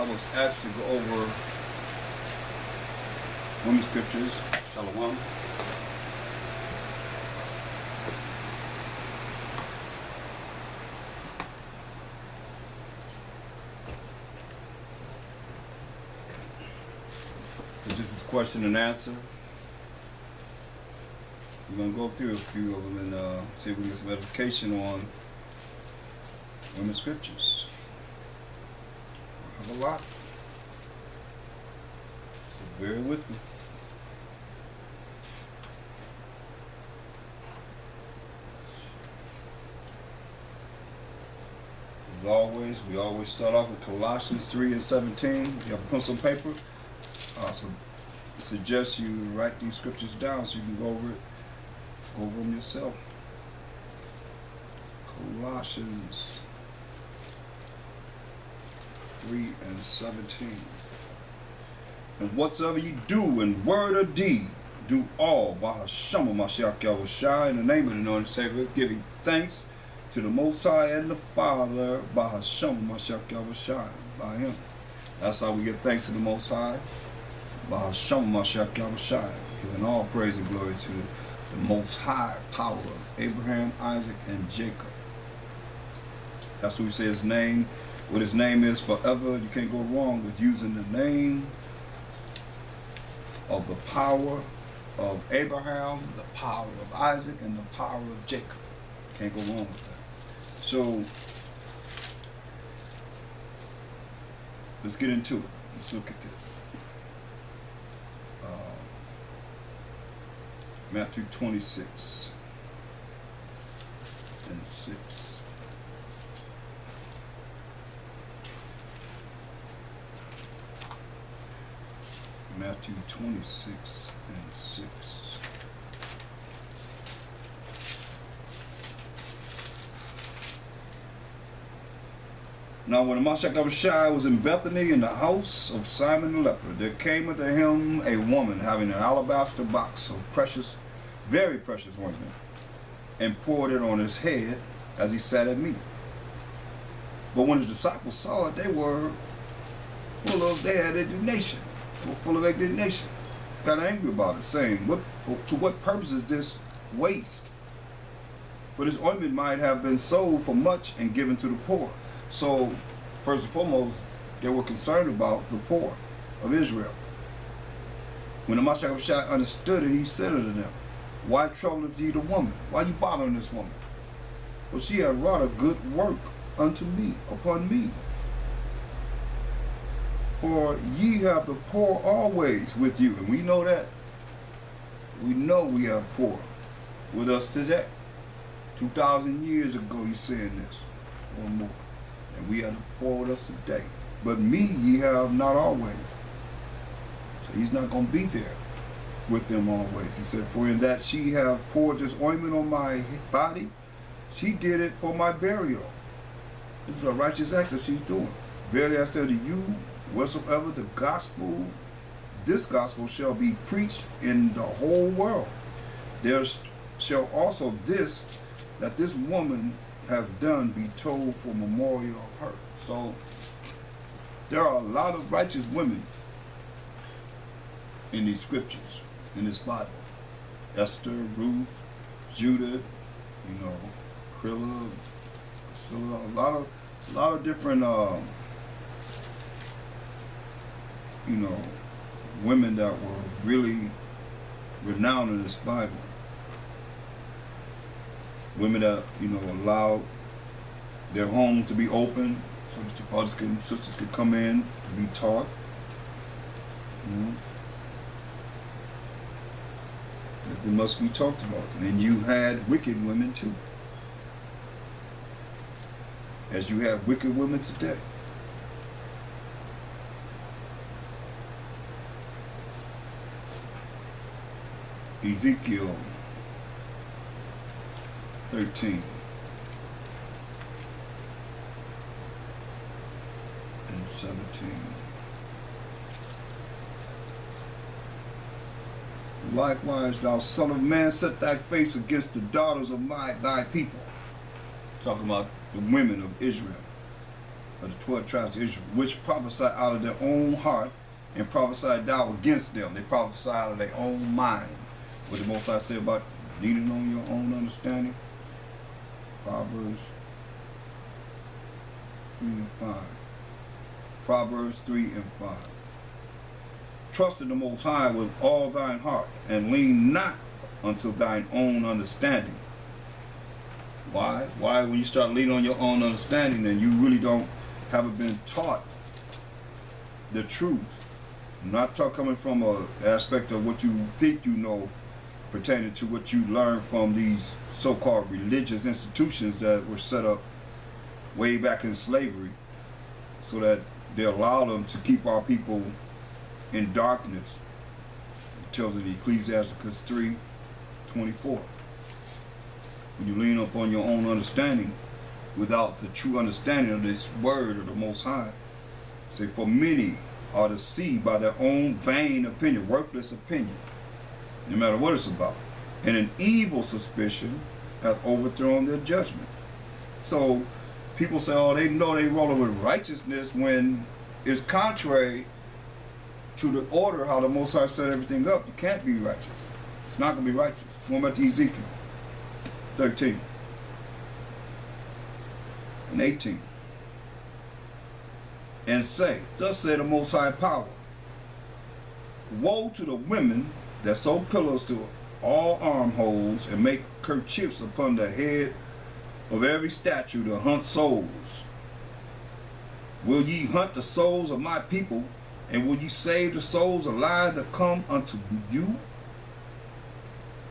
I was asked to go over women's scriptures. Shalom. Since this is question and answer, we're going to go through a few of them and see if we can get some edification on women's scriptures. I have a lot, so bear with me. As always, we always start off with Colossians 3:17. If you have a pencil and paper, I suggest you write these scriptures down so you can go over them yourself. Colossians 3:17. And whatsoever you do in word or deed, do all by Hashem Mashiach Yahushua, in the name of the Lord and Savior, giving thanks to the Most High and the Father by Hashem Mashiach Yahushua, by Him. That's how we give thanks to the Most High, by Hashem Mashiach Yahushua, giving all praise and glory to the Most High power of Abraham, Isaac, and Jacob. That's what we say His name. What His name is forever. You can't go wrong with using the name of the power of Abraham, the power of Isaac, and the power of Jacob. You can't go wrong with that. So let's get into it. Let's look at this. Matthew 26 and 6. Matthew 26 and 6. Now when Mashiach Yahushua was in Bethany in the house of Simon the leper, there came unto him a woman having an alabaster box of precious, very precious ointment, and poured it on his head as he sat at meat. But when his disciples saw it, they had indignation. They were full of indignation. Got angry about it, saying, to what purpose is this waste? For this ointment might have been sold for much and given to the poor. So, first and foremost, they were concerned about the poor of Israel. When the Mashiach Yahushua understood it, he said unto them, why troubleth ye the woman? Why you bothering this woman? For she hath wrought a good work unto me, upon me. For ye have the poor always with you. And we know that. We know we have poor with us today. 2,000 years ago, he's saying this, or more. And we have the poor with us today. But me ye have not always. So he's not going to be there with them always. He said, for in that she have poured this ointment on my body, she did it for my burial. This is a righteous act that she's doing. Verily I say to you, whatsoever the gospel, this gospel shall be preached in the whole world, there shall also this, that this woman have done, be told for memorial of her. So there are a lot of righteous women in these scriptures, in this Bible. Esther, Ruth, Judith, Aquila, Priscilla, a lot of different women that were really renowned in this Bible. Women that, allowed their homes to be open so that the brothers and sisters could come in to be taught. It must be talked about. And you had wicked women too. As you have wicked women today. Ezekiel 13 and 17. Likewise, thou son of man, set thy face against the daughters of thy people. Talking about the women of Israel. of the 12 tribes of Israel, which prophesied out of their own heart, and prophesied thou against them. They prophesied out of their own mind. What the Most High said about leaning on your own understanding. Proverbs 3 and 5. Proverbs 3 and 5. Trust in the Most High with all thine heart, and lean not unto thine own understanding. Why? Why? When you start leaning on your own understanding, then you really haven't been taught the truth. I'm not coming from an aspect of what you think you know, pertaining to what you learned from these so-called religious institutions that were set up way back in slavery, so that they allow them to keep our people in darkness. It tells in Ecclesiastes 3:24. When you lean upon your own understanding without the true understanding of this word of the Most High, say, for many are deceived by their own vain opinion, worthless opinion, no matter what it's about, and an evil suspicion hath overthrown their judgment. So people say, oh, they know they rolling with righteousness, when it's contrary to the order how the Most High set everything up. You can't be righteous. It's not going to be righteous. Going back to Ezekiel 13 and 18. And say, thus say the Most High Power, woe to the women that sew pillows to all armholes and make kerchiefs upon the head of every statue to hunt souls. Will ye hunt the souls of my people, and will ye save the souls alive that come unto you?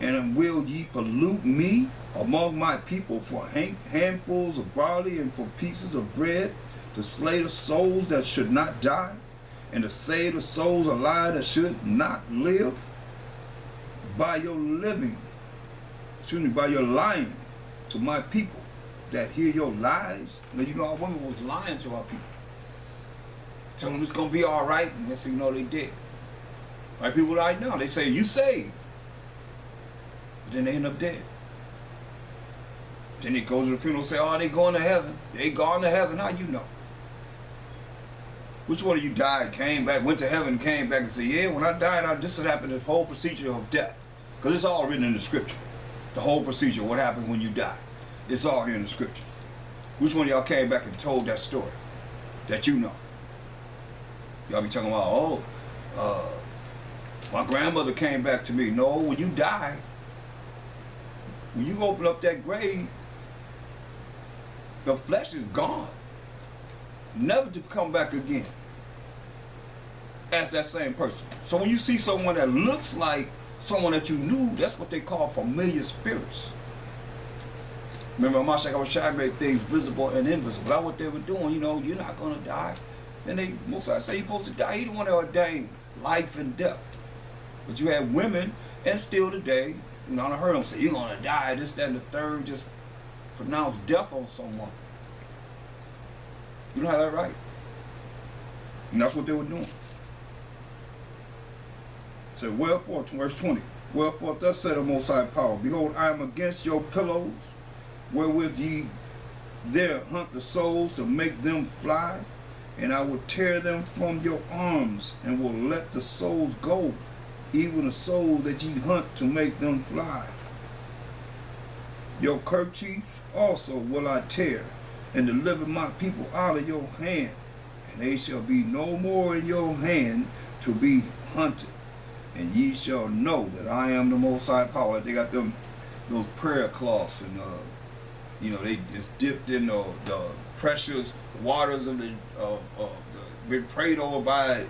And will ye pollute me among my people for handfuls of barley and for pieces of bread, to slay the souls that should not die, and to save the souls alive that should not live? By your by your lying to my people that hear your lies. Now, you know, our women was lying to our people, telling them it's going to be all right, and next thing you know, they did. Right? People right now, they say, you saved, but then they end up dead. Then they go to the funeral and say, oh, they going to heaven. They gone to heaven. How you know? Which one of you died, came back, went to heaven, came back and said, yeah, when I died, this happened, this whole procedure of death. Because it's all written in the scripture. The whole procedure, what happens when you die. It's all here in the scriptures. Which one of y'all came back and told that story that you know? Y'all be talking about, my grandmother came back to me. No, when you die, when you open up that grave, the flesh is gone, never to come back again as that same person. So when you see someone that looks like someone that you knew, that's what they call familiar spirits. Remember, Mashiach Shai made things visible and invisible. That's what they were doing. You know, you're not going to die. Then most of us say you're supposed to die. He the one that ordained life and death. But you had women, and still today, you know, I heard them say, you're going to die, this, that, and the third, just pronounce death on someone. You don't have that right. And that's what they were doing. So, wherefore, verse 20, wherefore thus said the Most High Power, behold, I am against your pillows, wherewith ye there hunt the souls to make them fly, and I will tear them from your arms, and will let the souls go, even the souls that ye hunt to make them fly. Your kerchiefs also will I tear, and deliver my people out of your hand, and they shall be no more in your hand to be hunted. And ye shall know that I am the Most High Power. They got them, those prayer cloths, and you know, they just dipped in the precious waters of been prayed over by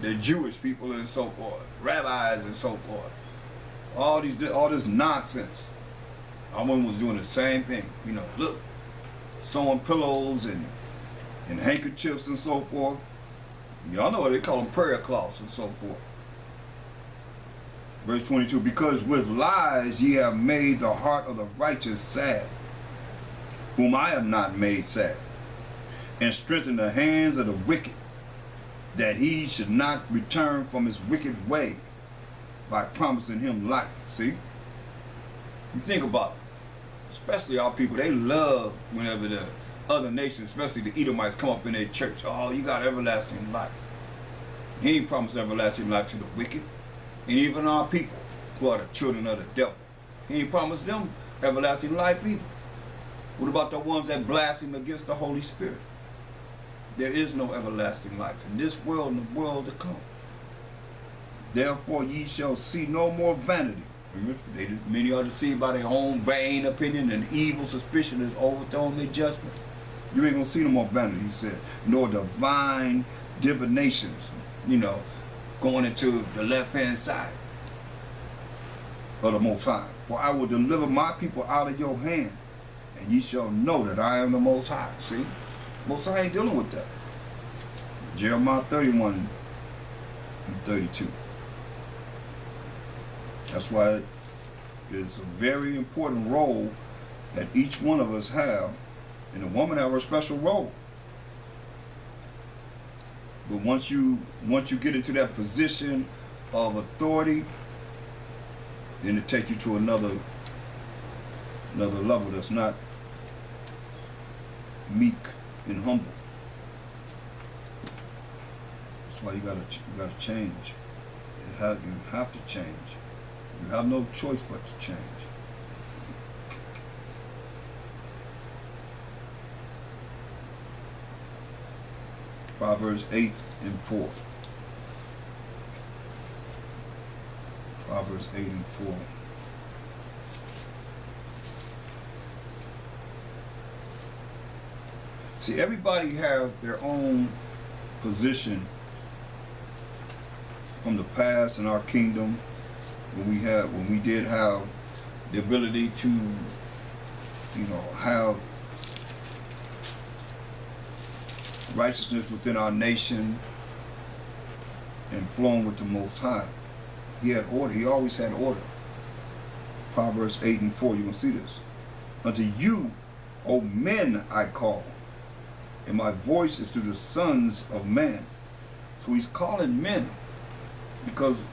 the Jewish people and so forth, rabbis and so forth. All this nonsense. Our woman was doing the same thing. You know, look, sewing pillows and handkerchiefs and so forth. Y'all know what they call them, prayer cloths and so forth. Verse 22, because with lies ye have made the heart of the righteous sad, whom I have not made sad, and strengthened the hands of the wicked, that he should not return from his wicked way by promising him life. See? You think about it. Especially our people, they love whenever other nations, especially the Edomites, come up in their church. Oh, you got everlasting life. He ain't promised everlasting life to the wicked, and even our people who are the children of the devil. He ain't promised them everlasting life either. What about the ones that blaspheme against the Holy Spirit? There is no everlasting life in this world and the world to come. Therefore ye shall see no more vanity. Many are deceived by their own vain opinion, and evil suspicion is overthrown their judgment. You ain't gonna see no more vanity, he said, nor divine divinations, going into the left-hand side of the Most High. For I will deliver my people out of your hand, and ye shall know that I am the Most High. See? Most High ain't dealing with that. Jeremiah 31 and 32. That's why it's a very important role that each one of us have, and the woman have a special role. But once you get into that position of authority, then it takes you to another level that's not meek and humble. That's why you gotta change. You have to change. You have no choice but to change. Proverbs 8 and 4. Proverbs 8 and 4. See, everybody have their own position from the past in our kingdom, when we did have the ability to, have righteousness within our nation and flowing with the Most High. He had order. He always had order. Proverbs 8 and 4, you can see this. Unto you, O men, I call, and my voice is to the sons of man. So he's calling men because,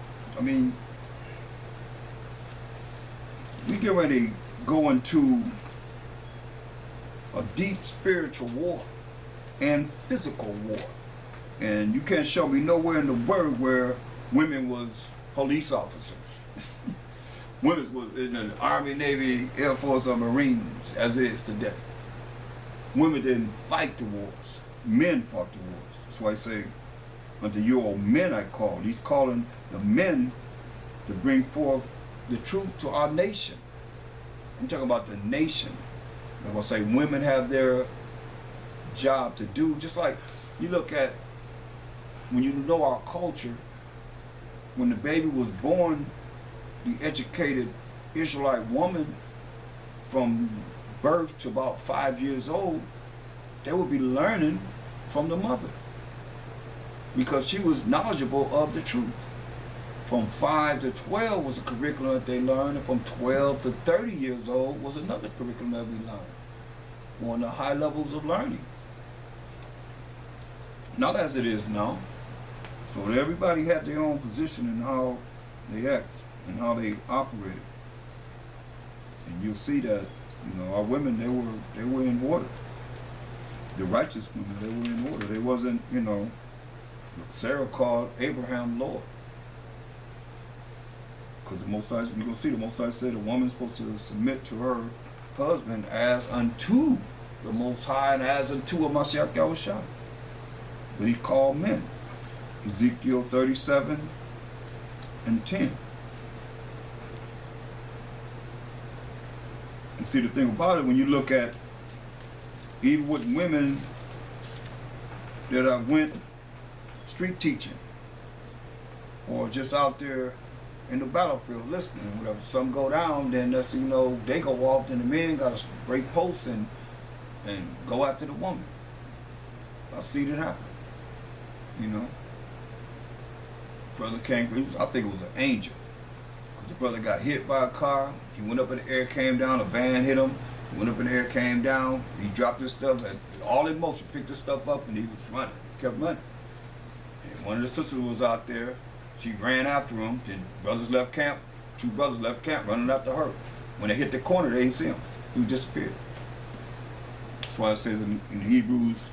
we get ready to go into a deep spiritual war and physical war. And you can't show me nowhere in the word where women was police officers. Women was in the Army, Navy, Air Force, or Marines, as it is today. Women didn't fight the wars. Men fought the wars. That's why I say, unto you, O men, I call. He's calling the men to bring forth the truth to our nation. I'm talking about the nation. I'm going to say women have their job to do. Just like you look at, when you know our culture, when the baby was born, the educated Israelite woman from birth to about 5 years old, they would be learning from the mother because she was knowledgeable of the truth. From 5 to 12 was a curriculum that they learned, and from 12 to 30 years old was another curriculum that we learned. On the high levels of learning. Not as it is now. So everybody had their own position in how they act and how they operated. And you'll see that, our women, they were in order. The righteous women, they were in order. They wasn't, Sarah called Abraham Lord. Because the Most High, you're going to see, the Most High said a woman's supposed to submit to her husband as unto the Most High and as unto a Mashiach Yahushua. But he called men. Ezekiel 37 and 10. And see, the thing about it, when you look at, even with women that I went street teaching or just out there in the battlefield listening, whatever, some go down, then that's, they go off, then the men got to break posts and go after the woman. I see it happen. Brother came, I think it was an angel, because the brother got hit by a car. He went up in the air, came down, a van hit him. He went up in the air, came down, he dropped his stuff, all in motion, picked his stuff up, and he was running. He kept running. And one of the sisters was out there. She ran after him. Then brothers left camp. 2 brothers left camp running after her. When they hit the corner, they didn't see him. He disappeared. That's why it says in Hebrews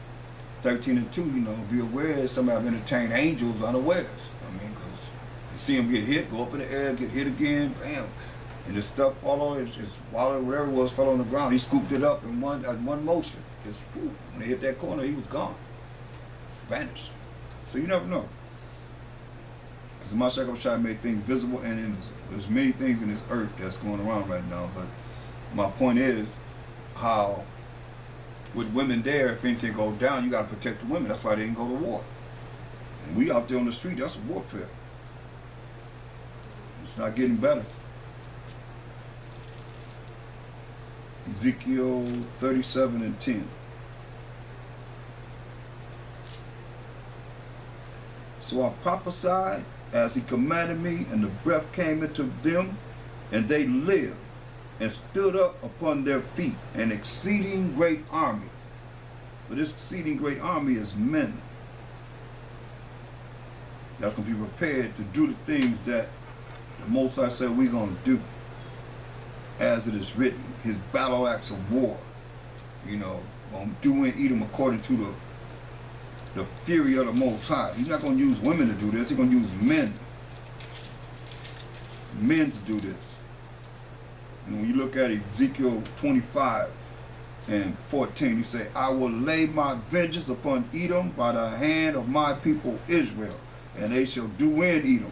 13:2, you know, be aware somebody have entertained angels unawares. I mean, because you see them get hit, go up in the air, get hit again, bam. And the stuff followed, it's whatever it was fell on the ground. He scooped it up in one motion. Just whew, when they hit that corner, he was gone. Vanished. So you never know. Because the Mashiach Shai made things visible and invisible. There's many things in this earth that's going around right now, but my point is how with women there, if anything goes down, you got to protect the women. That's why they didn't go to war. And we out there on the street, that's warfare. It's not getting better. Ezekiel 37:10. So I prophesied as he commanded me, and the breath came into them, and they lived, and stood up upon their feet, an exceeding great army. But this exceeding great army is men. That's going to be prepared to do the things that the Most High said we're going to do. As it is written, his battle acts of war, you know, going to do and eat them according to the fury of the Most High. He's not going to use women to do this. He's going to use men to do this. And when you look at Ezekiel 25:14, he say, I will lay my vengeance upon Edom by the hand of my people Israel, and they shall do in Edom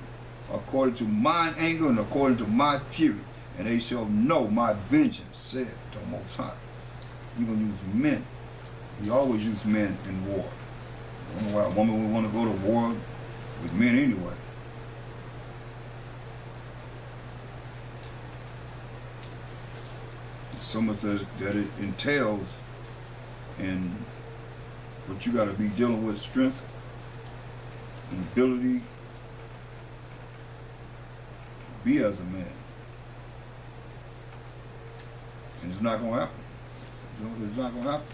according to mine anger and according to my fury. And they shall know my vengeance, said the Most High. He's going to use men. He always used men in war. I don't know why a woman would want to go to war with men anyway. Someone says that it entails in what you got to be dealing with, strength and ability to be as a man. And it's not going to happen. It's not going to happen.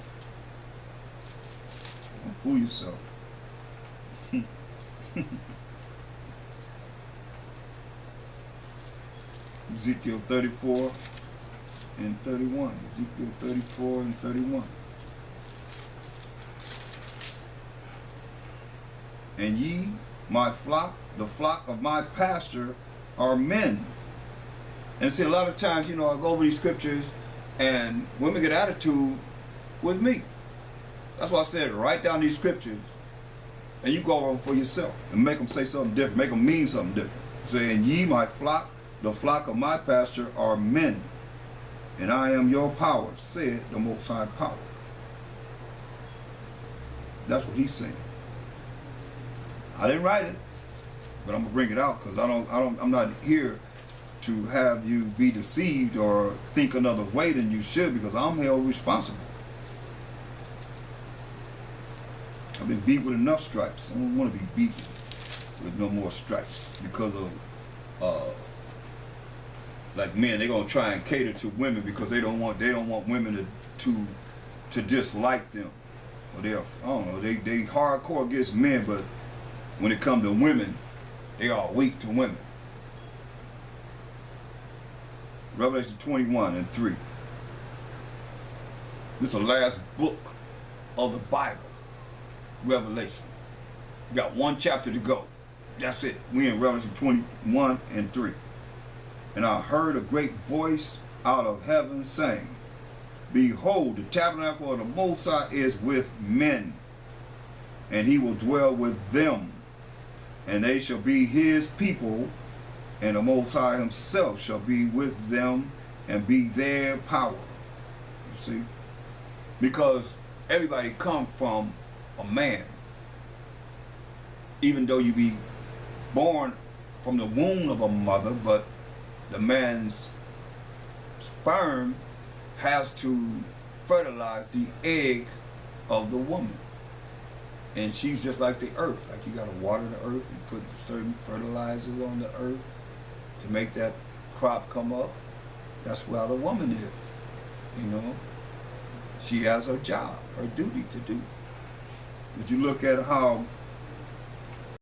Don't fool yourself. Ezekiel 34:31. Ezekiel 34:31. And ye, my flock, the flock of my pastor, are men. And see, a lot of times, you know, I go over these scriptures and women get attitude with me. That's why I said, write down these scriptures and you go over them for yourself and make them say something different, make them mean something different. Saying, ye, my flock, the flock of my pasture, are men, and I am your power, said the Most High power. That's what he's saying. I didn't write it, but I'm gonna bring it out because I'm not here to have you be deceived or think another way than you should, because I'm held responsible. I've been beat with enough stripes. I don't want to be beaten with no more stripes because of like men. They're gonna try and cater to women because they don't want women to dislike them. Or I don't know, they hardcore against men, but when it comes to women, they are weak to women. Revelation 21:3. This is the last book of the Bible. Revelation. You got one chapter to go. That's it. We in Revelation 21:3. And I heard a great voice out of heaven saying, behold, the tabernacle of the Most High is with men, and he will dwell with them, and they shall be his people, and the Most High himself shall be with them and be their power. You see? Because everybody come from a man. Even though you be born from the womb of a mother, but the man's sperm has to fertilize the egg of the woman. And she's just like the earth. Like you got to water the earth and put certain fertilizers on the earth to make that crop come up. That's where the woman is. You know, she has her job, her duty to do. But you look at how